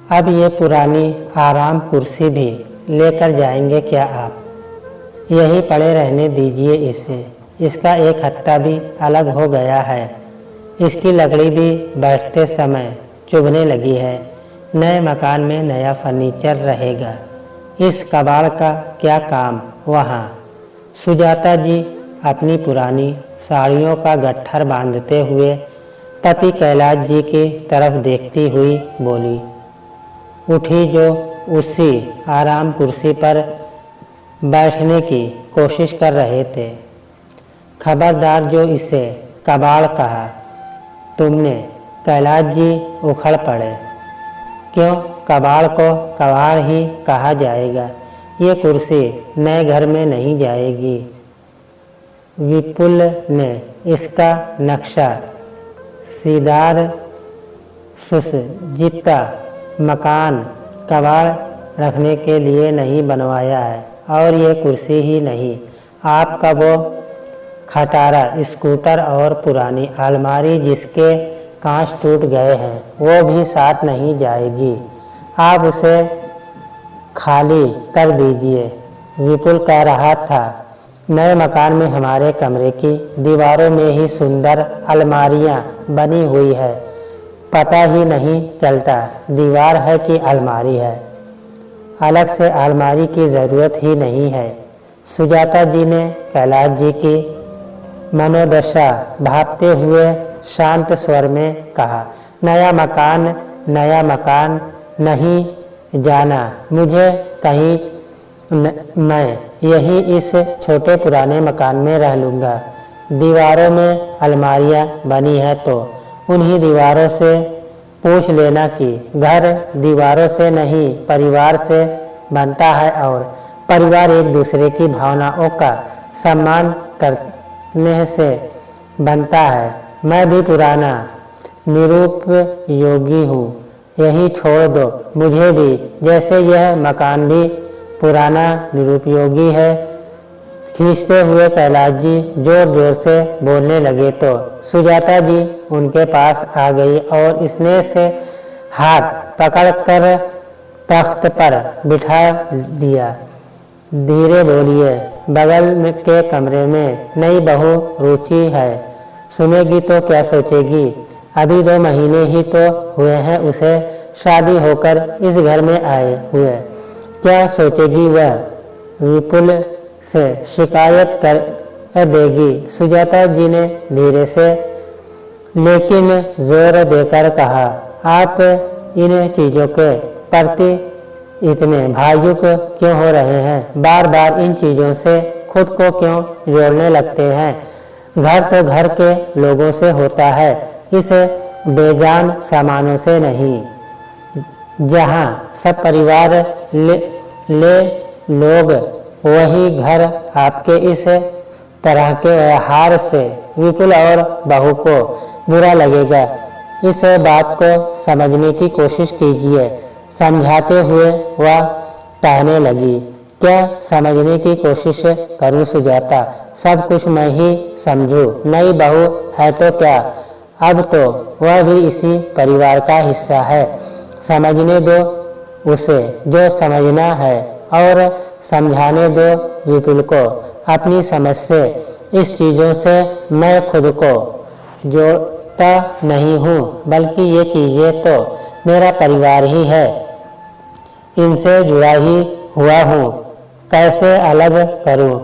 अब ये पुरानी आराम कुर्सी भी लेकर जाएंगे क्या आप? यहीं पड़े रहने दीजिए इसे। इसका एक हत्था भी अलग हो गया है। इसकी लकड़ी भी बैठते समय चुभने लगी है। नए मकान में नया फर्नीचर रहेगा। इस कबाड़ का क्या काम वहाँ? सुजाता जी अपनी पुरानी साड़ियों का गट्ठर बांधते हुए पति कैलाश जी की तरफ देखती हुई बोली। उठी जो उसी आराम कुर्सी पर बैठने की कोशिश कर रहे थे। खबरदार जो इसे कबाड़ कहा तुमने। कैलाश जी उखड़ पड़े। क्यों कबाड़ को कबाड़ ही कहा जाएगा? ये कुर्सी नए घर में नहीं जाएगी। विपुल ने इसका नक्शा सीधार सुसज्जिता मकान कबाड़ रखने के लिए नहीं बनवाया है। और ये कुर्सी ही नहीं, आपका वो खटारा स्कूटर और पुरानी अलमारी जिसके कांच टूट गए हैं वो भी साथ नहीं जाएगी। आप उसे खाली कर दीजिए। विपुल कह रहा था, नए मकान में हमारे कमरे की दीवारों में ही सुंदर अलमारियां बनी हुई है। पता ही नहीं चलता दीवार है कि अलमारी है। अलग से अलमारी की ज़रूरत ही नहीं है। सुजाता जी ने कैलाश जी की मनोदशा भापते हुए शांत स्वर में कहा, नया मकान नहीं जाना मुझे कहीं। मैं यही इस छोटे पुराने मकान में रह लूँगा। दीवारों में अलमारियाँ बनी है तो उन्हीं दीवारों से पूछ लेना कि घर दीवारों से नहीं परिवार से बनता है और परिवार एक दूसरे की भावनाओं का सम्मान करने से बनता है। मैं भी पुराना निरुपयोगी हूँ, यही छोड़ दो मुझे भी। जैसे यह मकान भी पुराना निरुपयोगी है। खींचते हुए कैलाश जी जोर जोर से बोलने लगे तो सुजाता जी उनके पास आ गई और स्नेह से हाथ पकड़कर तख्त पर बिठा दिया। धीरे बोलिए, बगल के कमरे में नई बहू रुचि है, सुनेगी तो क्या सोचेगी? अभी 2 महीने ही तो हुए हैं उसे शादी होकर इस घर में आए हुए। क्या सोचेगी वह? विपुल से शिकायत कर देगी। सुजाता जी ने धीरे से लेकिन जोर देकर कहा, आप इन चीज़ों के प्रति इतने भावुक क्यों हो रहे हैं? बार बार इन चीज़ों से खुद को क्यों जोड़ने लगते हैं? घर तो घर के लोगों से होता है, इस बेजान सामानों से नहीं। जहाँ सब परिवार ले लोग वही घर आपके इस तरह के व्यवहार से विपुल और बहू को बुरा लगेगा। इस बात को समझने की कोशिश कीजिए। समझाते हुए वह कहने लगी, क्या समझने की कोशिश करूं सुजाता? सब कुछ मैं ही समझूं। नई बहू है तो क्या, अब तो वह भी इसी परिवार का हिस्सा है। समझने दो उसे जो समझना है और समझाने दो विपुल को अपनी समझ से। इस चीज़ों से मैं खुद को जोड़ता नहीं हूँ, बल्कि ये चीज़ें तो मेरा परिवार ही है, इनसे जुड़ा ही हुआ हूँ। कैसे अलग करूँ?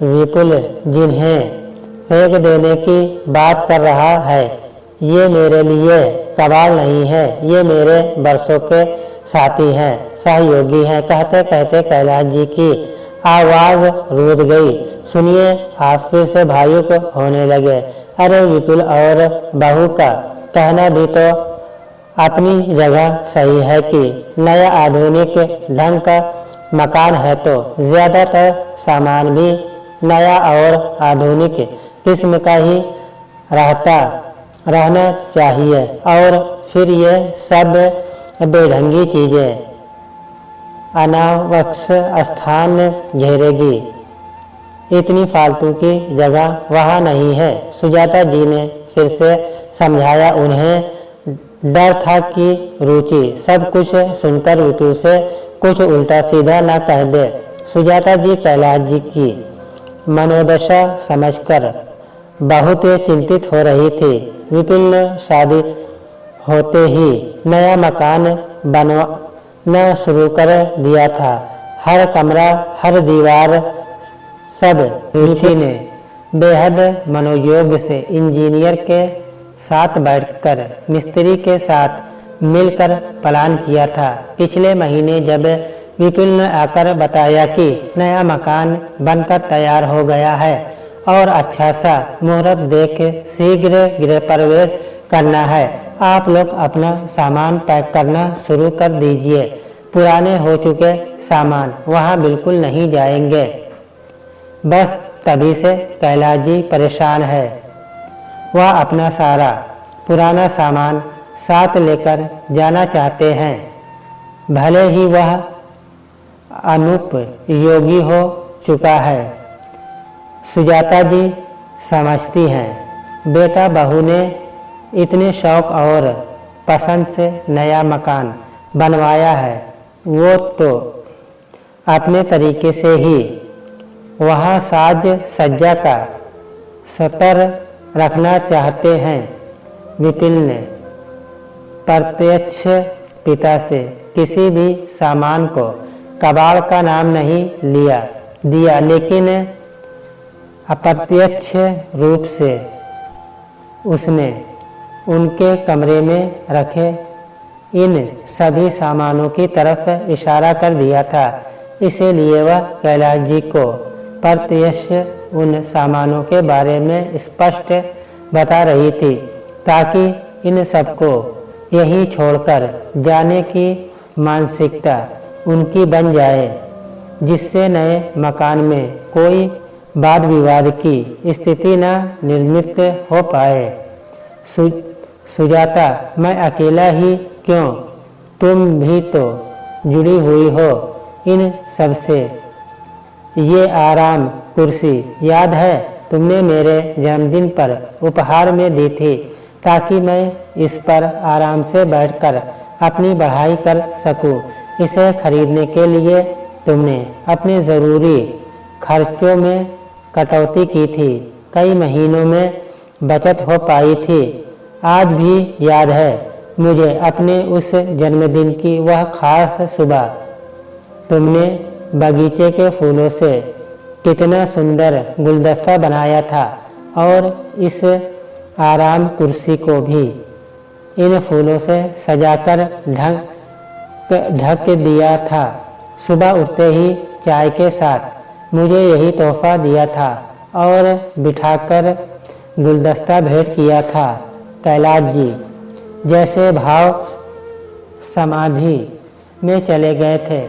विपुल जिन्हें फेंक देने की बात कर रहा है, ये मेरे लिए कबाड़ नहीं है, ये मेरे बरसों के साथी हैं, सहयोगी हैं। कहते कहते कैलाश जी की आवाज़ रुक गई। सुनिए, आप फिर से भावुक होने लगे। अरे विपुल और बहू का कहना भी तो अपनी जगह सही है कि नया आधुनिक ढंग का मकान है तो ज़्यादातर सामान भी नया और आधुनिक किस्म का ही रहना चाहिए। और फिर ये सब बेढंगी चीज़ें अनावश्यक स्थान घेरेगी। इतनी फालतू की जगह वहाँ नहीं है। सुजाता जी ने फिर से समझाया। उन्हें डर था कि रुचि सब कुछ सुनकर विपुल से कुछ उल्टा सीधा न कह दे। सुजाता जी कैलाश जी की मनोदशा समझकर बहुत चिंतित हो रही थी। विपुल ने शादी होते ही नया मकान बनवाना शुरू कर दिया था। हर कमरा, हर दीवार, सब विपुल ने बेहद मनोयोग से इंजीनियर के साथ बैठकर मिस्त्री के साथ मिलकर प्लान किया था। पिछले महीने जब विपुल ने आकर बताया कि नया मकान बनकर तैयार हो गया है और अच्छा सा मुहूर्त देख शीघ्र गृह प्रवेश करना है, आप लोग अपना सामान पैक करना शुरू कर दीजिए। पुराने हो चुके सामान वहाँ बिल्कुल नहीं जाएंगे। बस तभी से कैलाश जी परेशान है। वह अपना सारा पुराना सामान साथ लेकर जाना चाहते हैं, भले ही वह अनुपयोगी हो चुका है। सुजाता जी समझती हैं, बेटा बहू ने इतने शौक और पसंद से नया मकान बनवाया है, वो तो अपने तरीके से ही वहाँ साज सज्जा का स्तर रखना चाहते हैं। विपिन ने प्रत्यक्ष पिता से किसी भी सामान को कबाड़ का नाम नहीं दिया, लेकिन अप्रत्यक्ष रूप से उसने उनके कमरे में रखे इन सभी सामानों की तरफ इशारा कर दिया था। इसीलिए वह कैलाश जी को प्रत्यक्ष उन सामानों के बारे में स्पष्ट बता रही थी, ताकि इन सबको यहीं छोड़कर जाने की मानसिकता उनकी बन जाए, जिससे नए मकान में कोई वाद विवाद की स्थिति न निर्मित हो पाए। सुजाता, मैं अकेला ही क्यों, तुम भी तो जुड़ी हुई हो इन सबसे। ये आराम कुर्सी याद है, तुमने मेरे जन्मदिन पर उपहार में दी थी, ताकि मैं इस पर आराम से बैठकर अपनी पढ़ाई कर सकूं। इसे खरीदने के लिए तुमने अपने ज़रूरी खर्चों में कटौती की थी, कई महीनों में बचत हो पाई थी। आज भी याद है मुझे अपने उस जन्मदिन की वह खास सुबह, तुमने बगीचे के फूलों से कितना सुंदर गुलदस्ता बनाया था और इस आराम कुर्सी को भी इन फूलों से सजाकर ढक दिया था। सुबह उठते ही चाय के साथ मुझे यही तोहफा दिया था और बिठाकर गुलदस्ता भेंट किया था। कैलाश जी जैसे भाव समाधि में चले गए थे।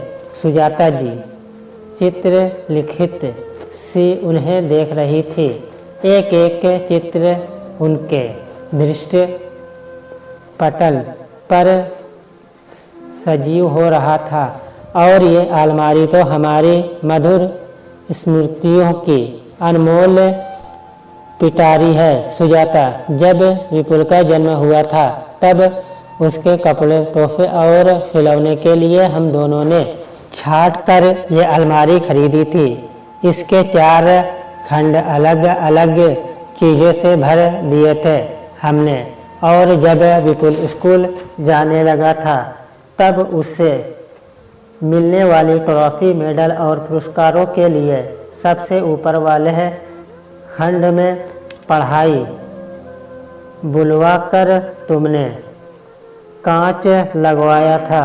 सुजाता जी चित्र लिखित सी उन्हें देख रही थी। एक एक चित्र उनके दृष्टि पटल पर सजीव हो रहा था, और ये अलमारी तो हमारी मधुर स्मृतियों की अनमोल पिटारी है। सुजाता, जब विपुल का जन्म हुआ था तब उसके कपड़े, तोहफे और खिलौने के लिए हम दोनों ने छाट कर ये अलमारी खरीदी थी। इसके 4 खंड अलग अलग चीज़ों से भर दिए थे हमने, और जब विपुल स्कूल जाने लगा था तब उससे मिलने वाली ट्रॉफी, मेडल और पुरस्कारों के लिए सबसे ऊपर वाले खंड में पढ़ाई बुलवा कर तुमने कांच लगवाया था।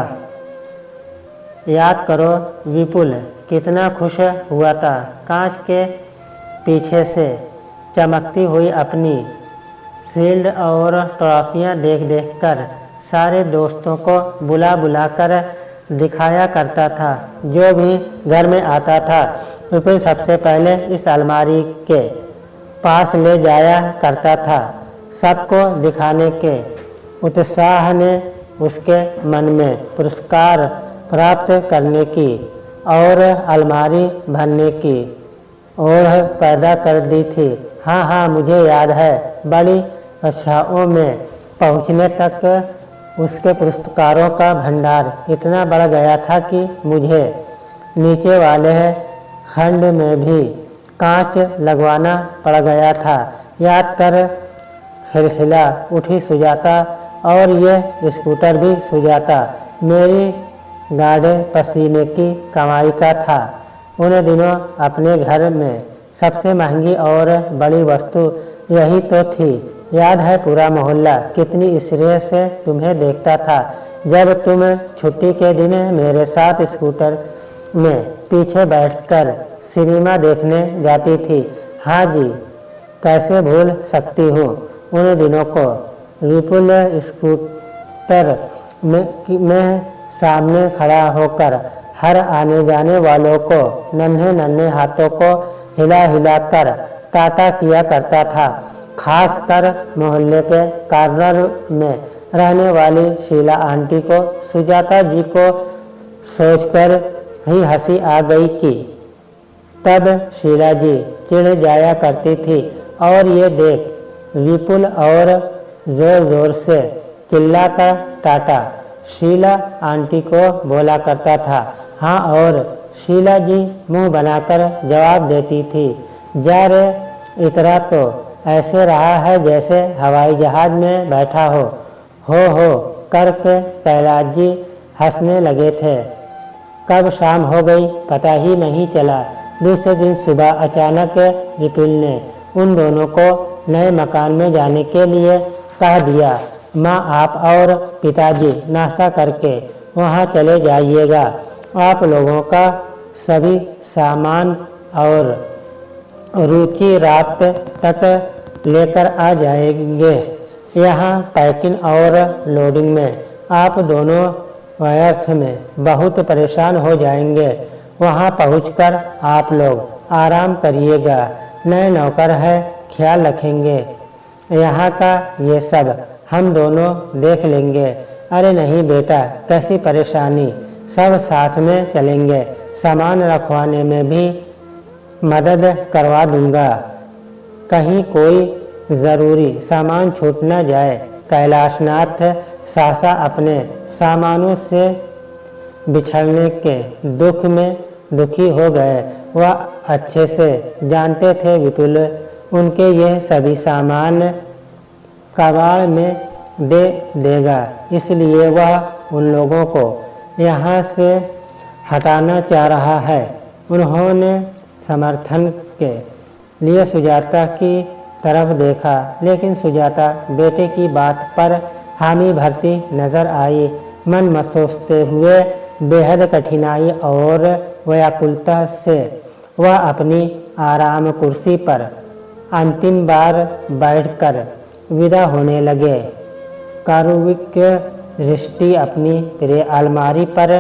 याद करो विपुल कितना खुश हुआ था कांच के पीछे से चमकती हुई अपनी शील्ड और ट्रॉफियां देख देख कर सारे दोस्तों को बुला बुला कर दिखाया करता था। जो भी घर में आता था विपुल सबसे पहले इस अलमारी के पास ले जाया करता था। सबको दिखाने के उत्साह ने उसके मन में पुरस्कार प्राप्त करने की और अलमारी भरने की ओर पैदा कर दी थी। हाँ, मुझे याद है, बड़ी कक्षाओं में पहुँचने तक उसके पुरस्कारों का भंडार इतना बढ़ गया था कि मुझे नीचे वाले खंड में भी कांच लगवाना पड़ गया था। याद कर खिलखिला उठी सुजाता, और ये स्कूटर भी सुजाता मेरी गाढ़े पसीने की कमाई का था। उन दिनों अपने घर में सबसे महंगी और बड़ी वस्तु यही तो थी। याद है पूरा मोहल्ला कितनी स्नेह से तुम्हें देखता था जब तुम छुट्टी के दिन मेरे साथ स्कूटर में पीछे बैठकर सिनेमा देखने जाती थी। हाँ जी, कैसे भूल सकती हूँ उन दिनों को। विपुल स्कूटर में सामने खड़ा होकर हर आने जाने वालों को नन्हे नन्हे हाथों को हिला हिलाकर टाटा किया करता था। खासकर मोहल्ले के कॉर्नर में रहने वाली शीला आंटी को सुजाता जी को सोचकर ही हंसी आ गई कि तब शीला जी चिढ़ जाया करती थी और ये देख विपुल और जोर जोर से चिल्लाकर टाटा शीला आंटी को बोला करता था। हाँ, और शीला जी मुंह बनाकर जवाब देती थी, जा रे इतरा तो ऐसे रहा है जैसे हवाई जहाज में बैठा हो करके कैलाश जी हंसने लगे थे। कब शाम हो गई पता ही नहीं चला। दूसरे दिन सुबह अचानक विपुल ने उन दोनों को नए मकान में जाने के लिए कह दिया। माँ, आप और पिताजी नाश्ता करके वहाँ चले जाइएगा। आप लोगों का सभी सामान और रुचि रात तक लेकर आ जाएंगे। यहाँ पैकिंग और लोडिंग में आप दोनों व्यर्थ में बहुत परेशान हो जाएंगे। वहाँ पहुंचकर आप लोग आराम करिएगा। नए नौकर है, ख्याल रखेंगे। यहाँ का ये सब हम दोनों देख लेंगे। अरे नहीं बेटा, कैसी परेशानी, सब साथ में चलेंगे। सामान रखवाने में भी मदद करवा दूंगा, कहीं कोई ज़रूरी सामान छूट न जाए। कैलाशनाथ सासा अपने सामानों से बिछड़ने के दुख में दुखी हो गए। वह अच्छे से जानते थे विपुल उनके यह सभी सामान कबाड़ में दे देगा, इसलिए वह उन लोगों को यहाँ से हटाना चाह रहा है। उन्होंने समर्थन के लिए सुजाता की तरफ देखा, लेकिन सुजाता बेटे की बात पर हामी भरती नजर आई। मन में सोचते हुए बेहद कठिनाई और व्याकुलता से वह अपनी आराम कुर्सी पर अंतिम बार बैठकर विदा होने लगे। कारुविक दृष्टि अपनी प्रिय अलमारी पर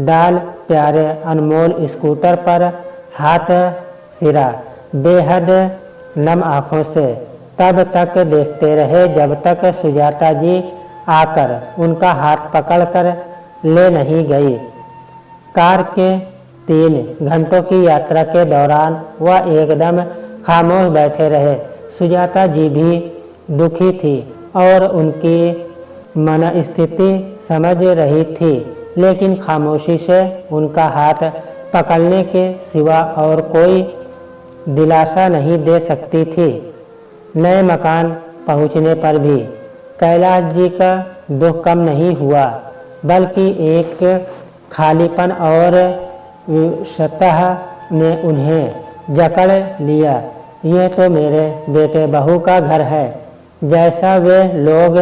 डाल प्यारे अनमोल स्कूटर पर हाथ फिरा। बेहद नम आँखों से तब तक देखते रहे जब तक सुजाता जी आकर उनका हाथ पकड़कर ले नहीं गई। कार के 3 घंटों की यात्रा के दौरान वह एकदम खामोश बैठे रहे। सुजाता जी भी दुखी थी और उनकी मनस्थिति समझ रही थी, लेकिन खामोशी से उनका हाथ पकड़ने के सिवा और कोई दिलासा नहीं दे सकती थी। नए मकान पहुंचने पर भी कैलाश जी का दुख कम नहीं हुआ, बल्कि एक खालीपन और सतह ने उन्हें जकड़ लिया। ये तो मेरे बेटे बहू का घर है, जैसा वे लोग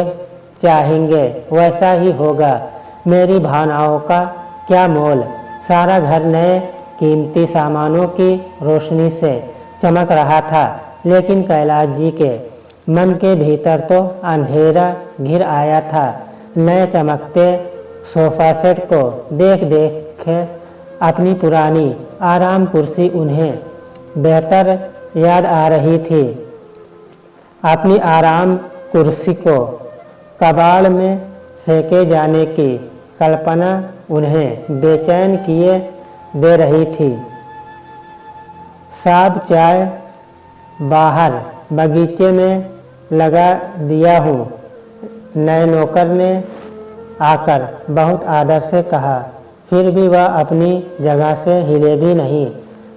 चाहेंगे वैसा ही होगा। मेरी भावनाओं का क्या मोल। सारा घर नए कीमती सामानों की रोशनी से चमक रहा था, लेकिन कैलाश जी के मन के भीतर तो अंधेरा घिर आया था। नए चमकते सोफा सेट को देख देख अपनी पुरानी आराम कुर्सी उन्हें बेहतर याद आ रही थी। अपनी आराम कुर्सी को कबाड़ में फेंके जाने की कल्पना उन्हें बेचैन किए दे रही थी। साब चाय बाहर बगीचे में लगा दिया हूँ, नए नौकर ने आकर बहुत आदर से कहा, फिर भी वह अपनी जगह से हिले भी नहीं।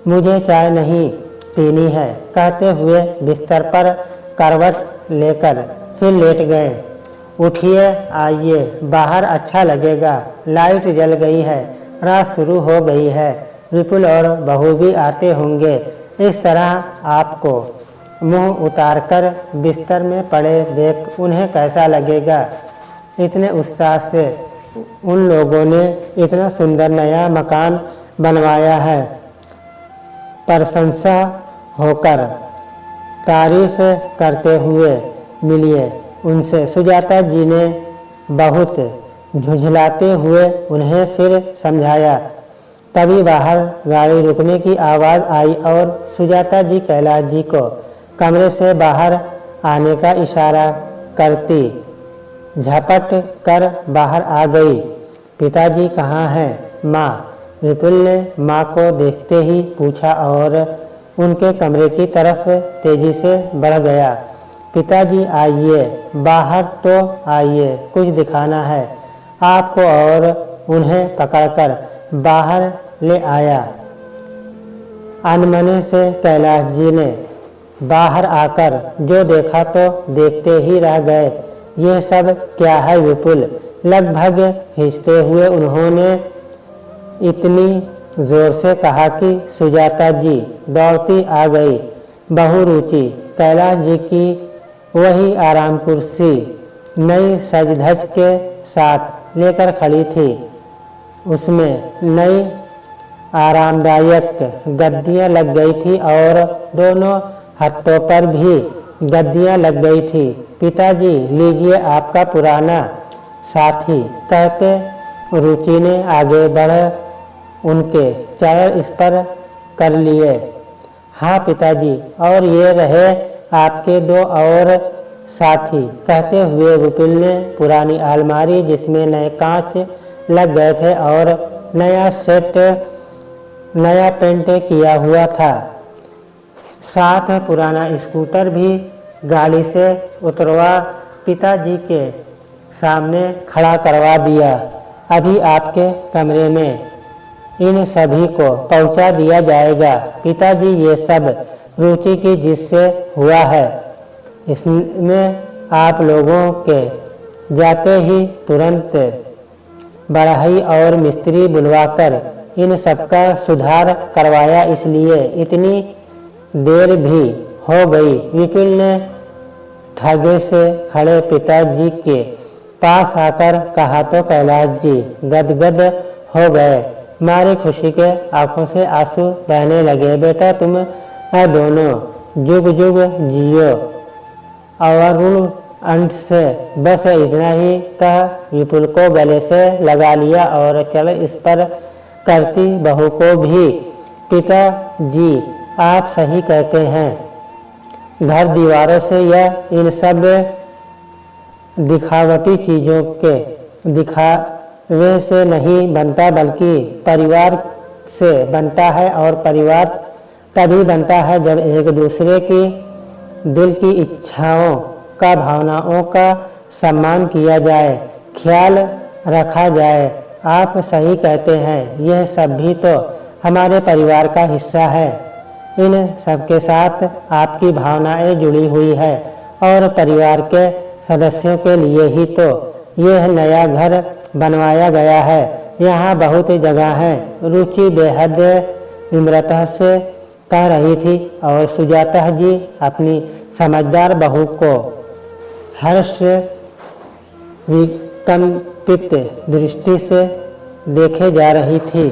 मुझे चाय नहीं पीनी है कहते हुए बिस्तर पर करवट लेकर फिर लेट गए। उठिए, आइए, बाहर अच्छा लगेगा, लाइट जल गई है, रात शुरू हो गई है, विपुल और बहू भी आते होंगे। इस तरह आपको मुंह उतारकर बिस्तर में पड़े देख उन्हें कैसा लगेगा। इतने उत्साह से उन लोगों ने इतना सुंदर नया मकान बनवाया है। प्रशंसा होकर तारीफ करते हुए मिलिए उनसे। सुजाता जी ने बहुत झुंझलाते हुए उन्हें फिर समझाया। तभी बाहर गाड़ी रुकने की आवाज़ आई और सुजाता जी कैलाश जी को कमरे से बाहर आने का इशारा करती झपट कर बाहर आ गई। पिताजी कहाँ हैं माँ? विपुल ने माँ को देखते ही पूछा और उनके कमरे की तरफ तेजी से बढ़ गया। पिताजी आइए, बाहर तो आइए, कुछ दिखाना है आपको। और उन्हें पकड़कर बाहर ले आया। अनमने से कैलाश जी ने बाहर आकर जो देखा तो देखते ही रह गए। यह सब क्या है विपुल? लगभग हिंसते हुए उन्होंने इतनी जोर से कहा कि सुजाता जी दौड़ती आ गई। बहु रुचि कैलाश जी की वही आराम कुर्सी नई सज-धज के साथ लेकर खड़ी थी। उसमें नई आरामदायक गद्दियाँ लग गई थी और दोनों हाथों पर भी गद्दियाँ लग गई थी। पिताजी लीजिए आपका पुराना साथी कहते रुचि ने आगे बढ़ उनके चरण स्पर्श कर लिए। हाँ पिताजी, और ये रहे आपके दो और साथी कहते हुए विपुल ने पुरानी अलमारी जिसमें नए कांच लग गए थे और नया सेट नया पेंट किया हुआ था, साथ पुराना स्कूटर भी गाड़ी से उतरवा पिताजी के सामने खड़ा करवा दिया। अभी आपके कमरे में इन सभी को पहुंचा दिया जाएगा। पिताजी ये सब रुचि की जिससे हुआ है, इसमें आप लोगों के जाते ही तुरंत बढ़ई और मिस्त्री बुलवाकर इन सबका सुधार करवाया, इसलिए इतनी देर भी हो गई। विपुल ने ठागे से खड़े पिताजी के पास आकर कहा तो कैलाश जी गदगद हो गए। मारी खुशी के आंखों से आंसू बहने लगे। बेटा तुम दोनों जुग जुग जियो। अवरुण अंत से बस इतना ही कह विपुल को गले से लगा लिया और चल इस पर करती बहू को भी। पिताजी आप सही कहते हैं, घर दीवारों से या इन सब दिखावटी चीज़ों के दिखावे से नहीं बनता, बल्कि परिवार से बनता है। और परिवार तभी बनता है जब एक दूसरे की दिल की इच्छाओं का, भावनाओं का सम्मान किया जाए, ख्याल रखा जाए। आप सही कहते हैं, यह सब भी तो हमारे परिवार का हिस्सा है। इन सबके साथ आपकी भावनाएं जुड़ी हुई है और परिवार के सदस्यों के लिए ही तो यह नया घर बनवाया गया है। यहाँ बहुत जगह है। रुचि बेहद विनम्रता से कह रही थी और सुजाता जी अपनी समझदार बहू को हर्ष विकंपित दृष्टि से देखे जा रही थी।